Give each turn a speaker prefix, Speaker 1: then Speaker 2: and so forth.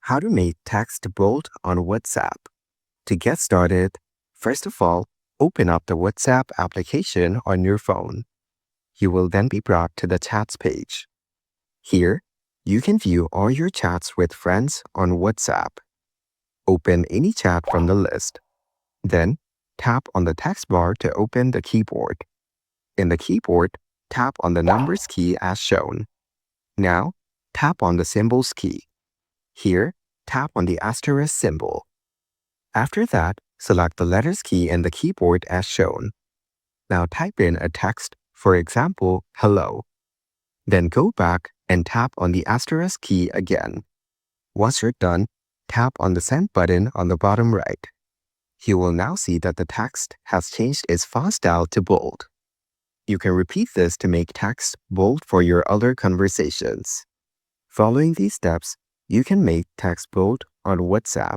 Speaker 1: How to make text bold on WhatsApp. To get started, first of all, open up the WhatsApp application on your phone. You will then be brought to the chats page. Here, you can view all your chats with friends on WhatsApp. Open any chat from the list. Then, tap on the text bar to open the keyboard. In the keyboard, tap on the numbers key as shown. Now, tap on the symbols key. Here, tap on the asterisk symbol. After that, select the letters key in the keyboard as shown. Now type in a text, for example, hello. Then go back and tap on the asterisk key again. Once you're done, tap on the send button on the bottom right. You will now see that the text has changed its font style to bold. You can repeat this to make text bold for your other conversations. Following these steps, you can make text bold on WhatsApp.